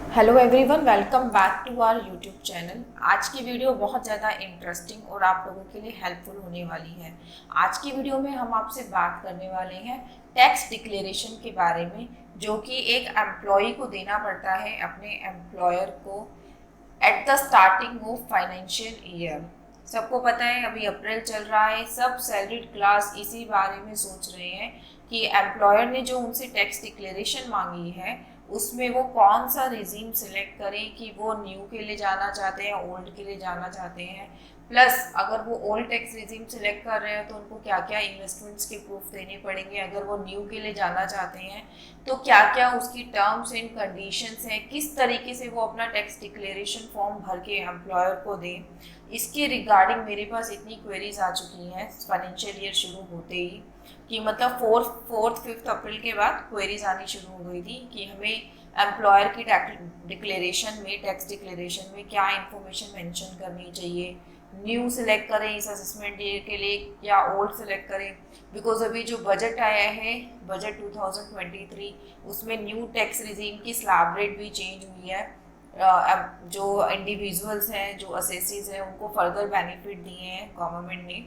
Hello everyone, welcome back to our YouTube channel. आज की video बहुत ज़्यादा इंटरेस्टिंग और आप लोगों के लिए हेल्पफुल होने वाली है। आज की वीडियो में हम आपसे बात करने वाले हैं टैक्स डिक्लेरेशन के बारे में, जो कि एक एम्प्लॉय को देना पड़ता है अपने एम्प्लॉयर को at the starting of financial year. सबको पता है अभी अप्रैल चल रहा है, सब सैलरीड क्लास इसी बारे में सोच रहे हैं कि एम्प्लॉयर ने जो उनसे टैक्स डिक्लेरेशन मांगी है उसमें वो कौन सा रिजीम सिलेक्ट करें, कि वो न्यू के लिए जाना चाहते हैं, ओल्ड के लिए जाना चाहते हैं। प्लस अगर वो ओल्ड टैक्स रिजीम सिलेक्ट कर रहे हैं तो उनको क्या क्या इन्वेस्टमेंट्स के प्रूफ देने पड़ेंगे। अगर वो न्यू के लिए जाना चाहते हैं तो क्या क्या उसकी टर्म्स एंड कंडीशंस हैं, किस तरीके से वो अपना टैक्स डिक्लेरेशन फॉर्म भर के एम्प्लॉयर को दें। इसके रिगार्डिंग मेरे पास इतनी क्वेरीज आ चुकी हैं फाइनेंशियल ईयर शुरू होते ही, कि मतलब फोर्थ फिफ्थ अप्रैल के बाद क्वेरीज आनी शुरू हो गई थी कि हमें एम्प्लॉयर की डिक्लेरेशन में, टैक्स डिक्लेरेशन में क्या इंफॉर्मेशन मेंशन करनी चाहिए, न्यू सिलेक्ट करें इस असेसमेंट ईयर के लिए या ओल्ड सिलेक्ट करें। बिकॉज अभी जो बजट आया है, बजट 2023, उसमें न्यू टैक्स रिजीम की स्लैब रेट भी चेंज हुई है। जो इंडिविजुअल्स हैं, जो असेसीज हैं, उनको फर्दर बेनिफिट दिए हैं गवर्नमेंट ने।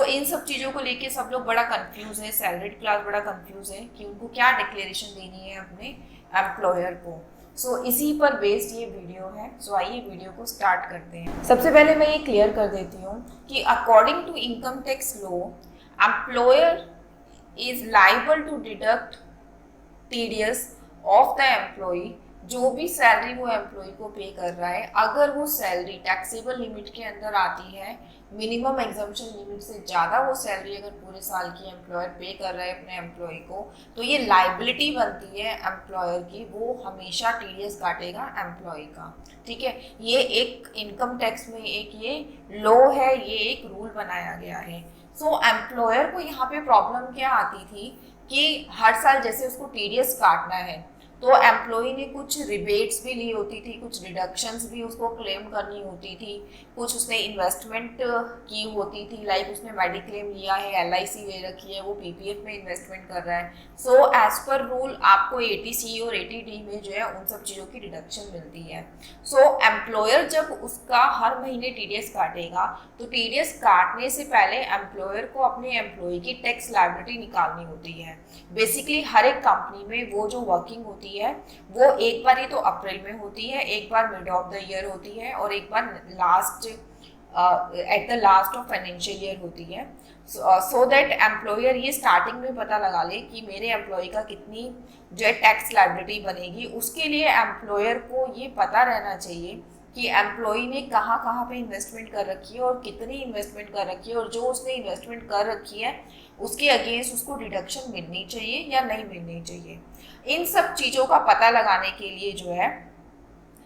इन सब चीज़ों को लेके सब लोग बड़ा कंफ्यूज है, सैलरीड क्लास बड़ा कंफ्यूज है कि उनको क्या डिक्लेरेशन देनी है अपने एम्प्लॉयर को। इसी पर बेस्ड ये वीडियो है। आइए वीडियो को स्टार्ट करते हैं। सबसे पहले मैं ये क्लियर कर देती हूँ कि according to income tax law, employer is liable to deduct TDS of the employee. जो भी सैलरी वो एम्प्लॉय को पे कर रहा है, अगर वो सैलरी टैक्सेबल लिमिट के अंदर आती है, मिनिमम एग्जम्पशन लिमिट से ज़्यादा वो सैलरी अगर पूरे साल की एम्प्लॉयर पे कर रहा है अपने एम्प्लॉय को, तो ये लाइबिलिटी बनती है एम्प्लॉयर की, वो हमेशा टीडीएस काटेगा एम्प्लॉय का। ठीक है, ये एक इनकम टैक्स में एक ये लॉ है, ये एक रूल बनाया गया है। एम्प्लॉयर को यहाँ पे प्रॉब्लम क्या आती थी कि हर साल जैसे उसको टीडीएस काटना है, तो एम्प्लॉय ने कुछ रिबेट्स भी ली होती थी, कुछ रिडक्शंस भी उसको क्लेम करनी होती थी, कुछ उसने इन्वेस्टमेंट की होती थी, लाइक उसने मेडिक्लेम लिया है, एलआईसी ले रखी है, वो पीपीएफ में इन्वेस्टमेंट कर रहा है। एज पर रूल आपको एटीसी और एटीडी में जो है उन सब चीज़ों की डिडक्शन मिलती है। एम्प्लॉयर जब उसका हर महीने टीडीएस काटेगा, तो टीडीएस काटने से पहले एम्प्लॉयर को अपने एम्प्लॉय की टैक्स लायबिलिटी निकालनी होती है। बेसिकली हर एक कंपनी में वो जो वर्किंग होती है वो एक बार ही तो अप्रैल में होती है, एक बार मिड ऑफ द ईयर होती है, और एक बार last at the last of financial year होती है। सो दैट एम्प्लॉयर ये स्टार्टिंग में पता लगा ले कि मेरे एम्प्लॉय का कितनी जो है टैक्स लायबिलिटी बनेगी। उसके लिए एम्प्लॉयर को ये पता रहना चाहिए कि एम्प्लॉय ने कहाँ कहाँ पे इन्वेस्टमेंट कर रखी है और कितनी इन्वेस्टमेंट कर रखी है, और जो उसने इन्वेस्टमेंट कर रखी है उसके अगेंस्ट उसको डिडक्शन मिलनी चाहिए या नहीं मिलनी चाहिए। इन सब चीज़ों का पता लगाने के लिए जो है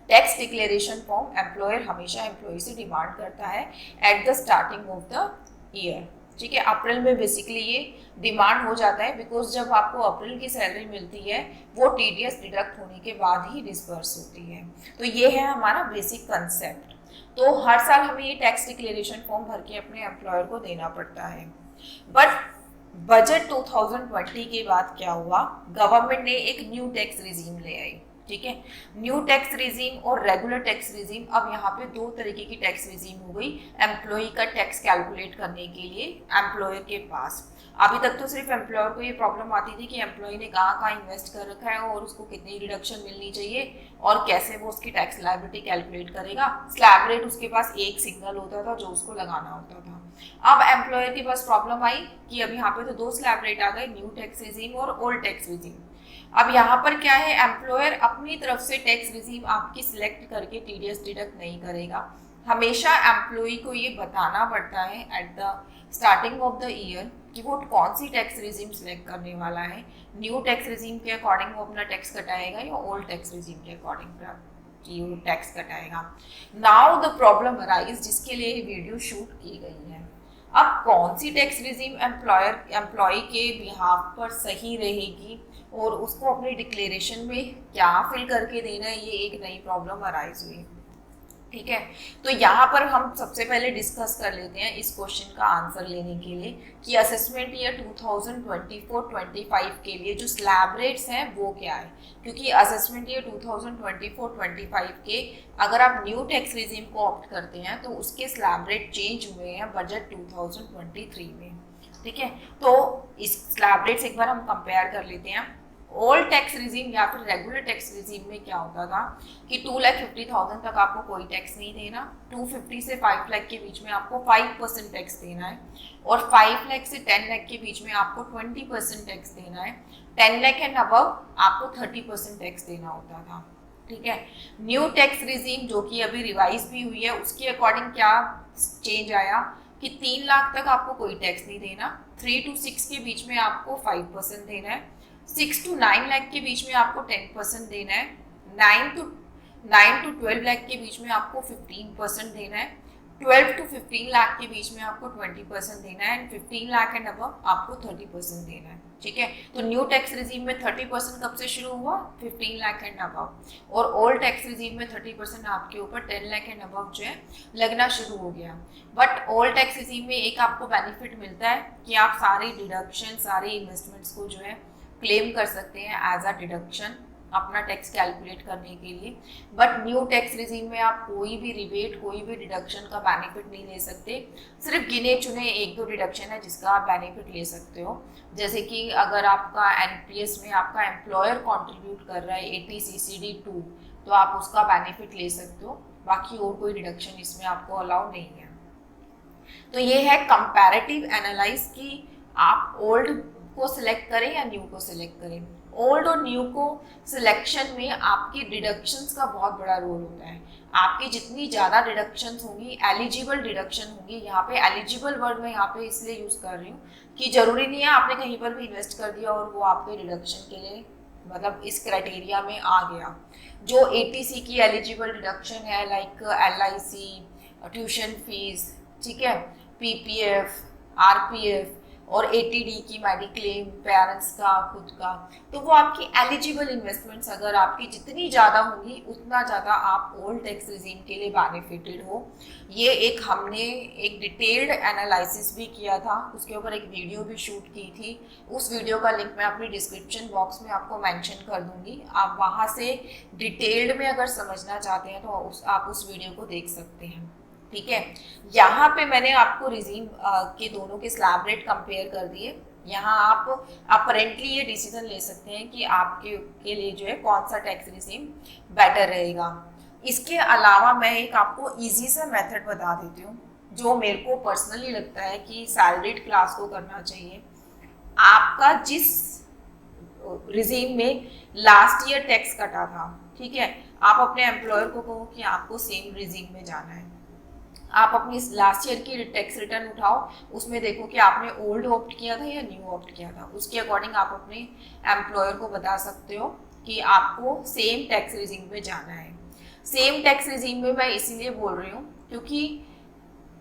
टैक्स डिक्लेरेशन फॉर्म एम्प्लॉयर हमेशा एम्प्लॉय से डिमांड करता है at the starting of the year. ठीक है, अप्रैल में बेसिकली ये डिमांड हो जाता है, बिकॉज जब आपको अप्रैल की सैलरी मिलती है वो टीडीएस डिडक्ट होने के बाद ही डिस्बर्स होती है। तो ये है हमारा बेसिक कंसेप्ट। तो हर साल हमें ये टैक्स डिक्लेरेशन फॉर्म भर के अपने एम्प्लॉयर को देना पड़ता है। बट बजट 2020 के बाद क्या हुआ, गवर्नमेंट ने एक न्यू टैक्स रिजीम ले आई। ठीक है, न्यू टैक्स रिजीम और रेगुलर टैक्स रिजीम, अब यहाँ पे दो तरीके की टैक्स रिजीम हो गई एम्प्लॉय का टैक्स कैलकुलेट करने के लिए एम्प्लॉयर के पास। अभी तक तो सिर्फ एम्प्लॉयर को ये प्रॉब्लम आती थी कि एम्प्लॉय ने कहाँ कहाँ इन्वेस्ट कर रखा है और उसको कितनी रिडक्शन मिलनी चाहिए और कैसे वो उसकी टैक्स लायबिलिटी कैलकुलेट करेगा। स्लैब रेट उसके पास एक सिंगल होता था जो उसको लगाना होता था। अब एम्प्लॉयर के पास प्रॉब्लम आई कि अब यहाँ पे तो दो स्लैब रेट आ गए, न्यू टैक्स रिजीम और ओल्ड टैक्स रिजीम। अब यहाँ पर क्या है, एम्प्लॉयर अपनी तरफ से टैक्स रिजीम आपकी सिलेक्ट करके टीडीएस डिडक्ट नहीं करेगा। हमेशा एम्प्लॉय को ये बताना पड़ता है at the starting of the year कि वो कौन सी टैक्स रिजीम सिलेक्ट करने वाला है। न्यू टैक्स रिजीम के अकॉर्डिंग वो अपना टैक्स कटाएगा या ओल्ड टैक्स रिजीम के अकॉर्डिंग टैक्स कटाएगा। नाउ द प्रॉब्लम अराइज, जिसके लिए वीडियो शूट की गई है। अब कौन सी टैक्स रिजीम एम्प्लॉय के बिहाफ पर सही रहेगी और उसको अपने डिक्लेरेशन में क्या फिल करके देना है, ये एक नई प्रॉब्लम अराइज हुई। ठीक है। तो यहाँ पर हम सबसे पहले डिस्कस कर लेते हैं इस क्वेश्चन का आंसर लेने के लिए कि असेसमेंट ईयर 2024-25 के लिए जो स्लैब रेट्स हैं वो क्या है, क्योंकि असेसमेंट ईयर 2024-25 के अगर आप न्यू टैक्स रिजीम को ऑप्ट करते हैं तो उसके स्लैब रेट चेंज हुए हैं बजट 2023 में। ठीक है, तो इस स्लैब रेट्स एक बार हम कंपेयर कर लेते हैं। ओल्ड टैक्स रिजीम या फिर रेगुलर टैक्स रिजीम में क्या होता था कि 2,50,000 तक आपको कोई टैक्स नहीं देना, 250 से 5 लाख के बीच में आपको 5% टैक्स देना है, और 5 लाख से 10 लाख के बीच में आपको 20% टैक्स देना है, 10 लाख एंड अबव आपको 30% टैक्स देना होता था। ठीक है, न्यू टैक्स रिजीम जो कि अभी रिवाइज भी हुई है उसके अकॉर्डिंग क्या चेंज आया कि 3 लाख तक आपको कोई टैक्स नहीं देना, 3 to 6 के बीच में आपको 5% देना है, 6 to 9 लाख के बीच में आपको 10% देना है, 9 to 12 लाख के बीच में आपको 15% देना है, 12 to 15 लाख के बीच में आपको 20% देना है, एंड 15 लाख एंड अबव आपको 30% देना है। ठीक है, तो न्यू टैक्स रिजीम में 30% कब से शुरू हुआ, 15 लाख एंड अबव, और ओल्ड टैक्स रिजीम में 30% आपके ऊपर 10 लाख एंड अबव जो है लगना शुरू हो गया। बट ओल्ड टैक्स रिजीम में एक आपको बेनिफिट मिलता है कि आप सारी डिडक्शन, सारे इन्वेस्टमेंट्स को जो है क्लेम कर सकते हैं एज अ डिडक्शन अपना टैक्स कैलकुलेट करने के लिए। बट न्यू टैक्स रिजीम में आप कोई भी रिबेट, कोई भी डिडक्शन का बेनिफिट नहीं ले सकते, सिर्फ गिने चुने 1-2 डिडक्शन है जिसका आप बेनिफिट ले सकते हो। जैसे कि अगर आपका एनपीएस में आपका एम्प्लॉयर कंट्रीब्यूट कर रहा है 80CCD2 तो आप उसका बेनिफिट ले सकते हो, बाकी और कोई डिडक्शन इसमें आपको अलाउ नहीं है। तो ये है कंपैरेटिव एनालाइज कि आप ओल्ड को सिलेक्ट करें या न्यू को सिलेक्ट करें। ओल्ड और न्यू को सिलेक्शन में आपकी डिडक्शंस का बहुत बड़ा रोल होता है। आपकी जितनी ज़्यादा डिडक्शंस होंगी, एलिजिबल डिडक्शन होंगी, यहाँ पे एलिजिबल वर्ड मैं यहाँ पे इसलिए यूज़ कर रही हूँ कि ज़रूरी नहीं है आपने कहीं पर भी इन्वेस्ट कर दिया और वो आपके डिडक्शन के लिए मतलब इस क्राइटेरिया में आ गया। जो ATC की एलिजिबल डिडक्शन है लाइक LIC, ट्यूशन फीस, ठीक है, PPF, RPF और ATD की मेडिक्लेम, पेरेंट्स का, खुद का, तो वो आपकी एलिजिबल इन्वेस्टमेंट्स अगर आपकी जितनी ज़्यादा होंगी उतना ज़्यादा आप ओल्ड टैक्स रिजीम के लिए बेनिफिटेड हो। ये एक हमने एक डिटेल्ड एनालिसिस भी किया था, उसके ऊपर एक वीडियो भी शूट की थी, उस वीडियो का लिंक मैं अपनी डिस्क्रिप्शन बॉक्स में आपको मेंशन कर दूंगी। आप वहाँ से डिटेल्ड में अगर समझना चाहते हैं तो आप उस वीडियो को देख सकते हैं। ठीक है, यहाँ पे मैंने आपको रिजीम के दोनों के स्लैब रेट कंपेयर कर दिए। यहाँ आप अपरेंटली ये डिसीजन ले सकते हैं कि आपके के लिए जो है कौन सा टैक्स रिजीम बेटर रहेगा। इसके अलावा मैं एक आपको इजी सा मेथड बता देती हूँ जो मेरे को पर्सनली लगता है कि सैलरीड क्लास को करना चाहिए। आपका जिस रिजीम में लास्ट ईयर टैक्स कटा था, ठीक है, आप अपने एम्प्लॉयर को कहो कि आपको सेम रिजीम में जाना है। आप अपनी लास्ट ईयर की टैक्स रिटर्न उठाओ, उसमें देखो कि आपने ओल्ड ऑप्ट किया था या न्यू ऑप्ट किया था। उसके अकॉर्डिंग आप अपने एम्प्लॉयर को बता सकते हो कि आपको सेम टैक्स रिजीम में जाना है। सेम टैक्स रिजीम में मैं इसीलिए बोल रही हूँ क्योंकि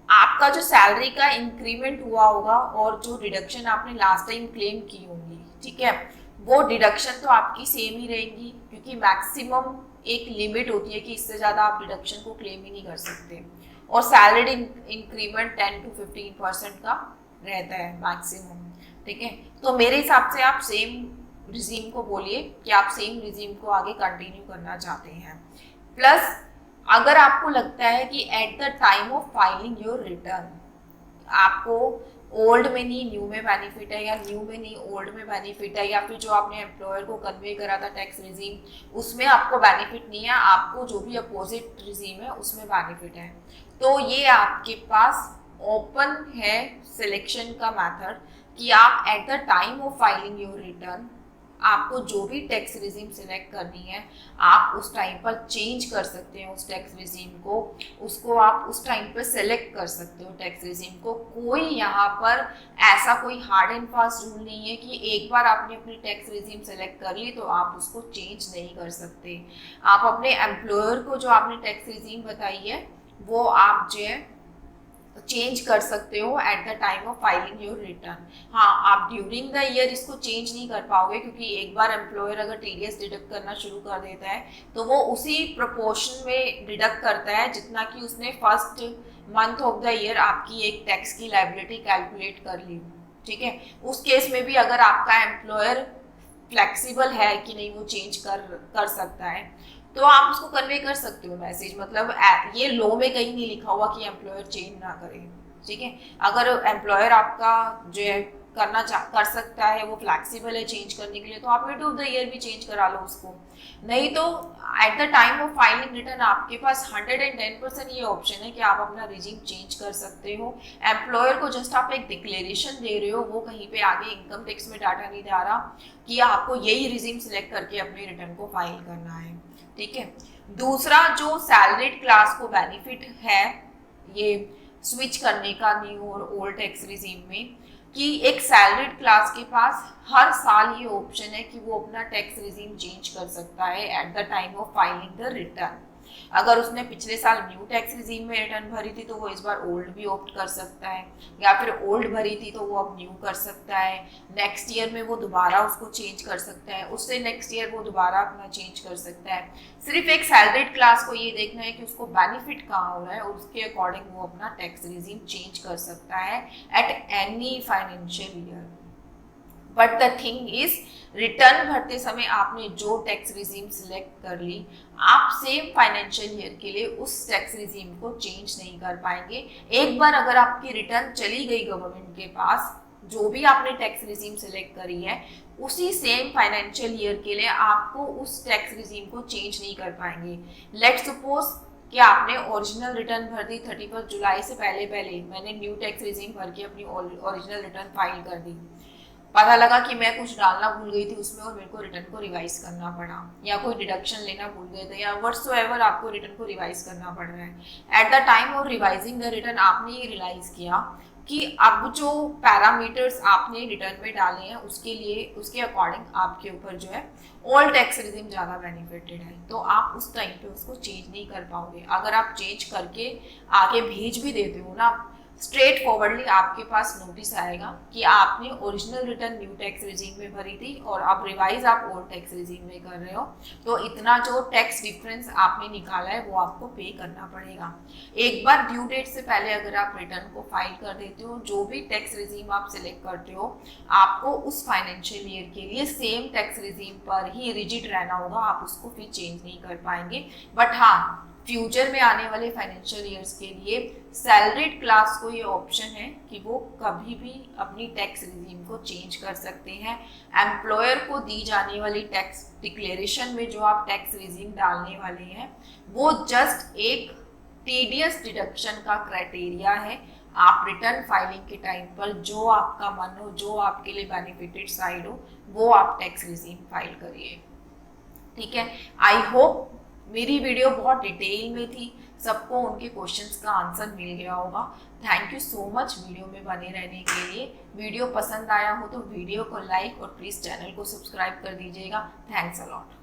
आपका जो सैलरी का इंक्रीमेंट हुआ होगा और जो डिडक्शन आपने लास्ट टाइम क्लेम की होंगी, ठीक है, वो डिडक्शन तो आपकी सेम ही रहेंगी क्योंकि मैक्सिमम एक लिमिट होती है कि इससे ज़्यादा आप डिडक्शन को क्लेम ही नहीं कर सकते, और सैलरी इंक्रीमेंट 10 to 15% का रहता है मैक्सिमम। ठीक है, तो मेरे हिसाब से आप सेम रिजीम को बोलिए कि आप सेम रिजीम को आगे कंटिन्यू करना चाहते हैं। प्लस अगर आपको लगता है कि at the time of filing your return आपको ओल्ड में नहीं न्यू में बेनिफिट है, या न्यू में नहीं ओल्ड में बेनिफिट है, या फिर जो आपने एम्प्लॉयर को कन्वे करा था टैक्स रिजीम उसमें आपको बेनिफिट नहीं है, आपको जो भी अपोजिट रिजीम है उसमें बेनिफिट है, तो ये आपके पास ओपन है सिलेक्शन का मेथड कि आप at the time of filing your return आपको जो भी टैक्स रिजीम सिलेक्ट करनी है आप उस टाइम पर चेंज कर सकते हैं उस टैक्स रिजीम को, उसको आप उस टाइम पर सिलेक्ट कर सकते हो टैक्स रिजीम को। कोई यहाँ पर ऐसा कोई हार्ड एंड फास्ट रूल नहीं है कि एक बार आपने अपनी टैक्स रिजीम सेलेक्ट कर ली तो आप उसको चेंज नहीं कर सकते। आप अपने एम्प्लॉयर को जो आपने टैक्स रिजीम बताई है वो आप जो है चेंज कर सकते हो at the time of filing your return. हाँ, आप ड्यूरिंग द ईयर इसको चेंज नहीं कर पाओगे, क्योंकि एक बार एम्प्लॉयर अगर टीडीएस डिडक्ट करना शुरू कर देता है तो वो उसी प्रोपोर्शन में डिडक्ट करता है जितना कि उसने first month of the year आपकी एक टैक्स की लायबिलिटी कैलकुलेट कर ली। ठीक है, उस केस में भी अगर आपका एम्प्लॉयर फ्लेक्सिबल है कि नहीं वो चेंज कर सकता है, तो आप उसको कन्वे कर सकते हो मैसेज। मतलब ये लॉ में कहीं नहीं लिखा हुआ कि एम्प्लॉयर चेंज ना करे। ठीक है, अगर एम्प्लॉयर आपका जो है कर सकता है, वो फ्लेक्सिबल है चेंज करने के लिए, तो आप मिड ऑफ द ईयर भी चेंज करा लो उसको। नहीं तो at the time of filing return आपके पास 110% ये ऑप्शन है कि आप अपना रिजीम चेंज कर सकते हो। एम्प्लॉयर को जस्ट आप एक डिक्लेरेशन दे रहे हो, वो कहीं पे आगे इनकम टैक्स में डाटा नहीं दे रहा कि आपको यही रिजीम सिलेक्ट करके अपने रिटर्न को फाइल करना है। ठीक है, दूसरा जो सैलरीड क्लास को बेनिफिट है ये स्विच करने का न्यू और ओल्ड टैक्स रिजीम में, कि एक सैलरीड क्लास के पास हर साल ये ऑप्शन है कि वो अपना टैक्स रिजीम चेंज कर सकता है at the time of filing the return. अगर उसने पिछले साल न्यू टैक्स रिजीम में रिटर्न भरी थी तो वो इस बार ओल्ड भी ऑप्ट कर सकता है, या फिर ओल्ड भरी थी तो वो अब न्यू कर सकता है। नेक्स्ट ईयर में वो दोबारा उसको चेंज कर सकता है, उससे नेक्स्ट ईयर वो दोबारा अपना चेंज कर सकता है। सिर्फ एक सैलरीड क्लास को ये देखना है कि उसको बेनिफिट कहाँ हो रहा है और उसके अकॉर्डिंग वो अपना टैक्स रिजीम चेंज कर सकता है at any financial year. But the thing is, return भरते समय आपने जो टैक्स रिजीम सिलेक्ट कर ली, आप सेम फाइनेंशियल ईयर के लिए उस टैक्स रिजीम को चेंज नहीं कर पाएंगे। एक बार अगर आपकी रिटर्न चली गई गवर्नमेंट के पास, जो भी आपने टैक्स रिजीम सिलेक्ट करी है, उसी सेम फाइनेंशियल ईयर के लिए आपको उस टैक्स रिजीम को चेंज नहीं कर पाएंगे। लेट्स सपोज कि आपने ओरिजिनल रिटर्न भर दी 31 जुलाई से पहले मैंने न्यू टैक्स रिजीम भर के अपनी ओरिजिनल रिटर्न फाइल कर दी। पता लगा कि मैं कुछ डालना भूल गई थी उसमें और मेरे को रिटर्न को रिवाइज करना पड़ा, या कोई डिडक्शन लेना भूल गए थे, या व्हाटसोएवर आपको रिटर्न को रिवाइज करना पड़ रहा है। At the time of revising the return आपने ये रियलाइज किया कि अब जो पैरामीटर्स आपने रिटर्न में डाले हैं उसके लिए, उसके अकॉर्डिंग आपके ऊपर जो है ओल्ड टैक्स रिजीम ज़्यादा बेनिफिटेड है, तो आप उस टाइम पे उसको चेंज नहीं कर पाओगे। अगर आप चेंज करके आगे भेज भी देते हो ना, स्ट्रेट फॉरवर्डली आपके पास नोटिस आएगा कि आपने original return new tax regime में भरी थी और अब रिवाइज आप ओल्ड टैक्स रिजीम में कर रहे हो, तो इतना जो टैक्स डिफरेंस आपने निकाला है वो आपको पे करना पड़ेगा। एक बार ड्यू डेट से पहले अगर आप रिटर्न को फाइल कर देते हो, जो भी टैक्स रिजीम आप सिलेक्ट करते हो, आपको उस फाइनेंशियल ईयर के लिए सेम टैक्स रिजीम पर ही रिजिड रहना होगा, आप उसको फिर चेंज नहीं कर पाएंगे। बट हाँ, फ्यूचर में आने वाले फाइनेंशियल ईयर्स के लिए सैलरीड क्लास को ये ऑप्शन है कि वो कभी भी अपनी टैक्स रिजीम को चेंज कर सकते हैं। एम्प्लॉयर को दी जाने वाली टैक्स डिक्लेरेशन में जो आप टैक्स रिजीम डालने वाले हैं वो जस्ट एक टीडीएस डिडक्शन का क्राइटेरिया है। आप रिटर्न फाइलिंग के टाइम पर जो आपका मन हो, जो आपके लिए बेनिफिटेड साइड हो, वो आप टैक्स रिजीम फाइल करिए। ठीक है, आई होप मेरी वीडियो बहुत डिटेल में थी, सबको उनके क्वेश्चंस का आंसर मिल गया होगा। Thank you so much video में बने रहने के लिए। वीडियो पसंद आया हो तो वीडियो को लाइक और प्लीज़ चैनल को सब्सक्राइब कर दीजिएगा। Thanks a lot.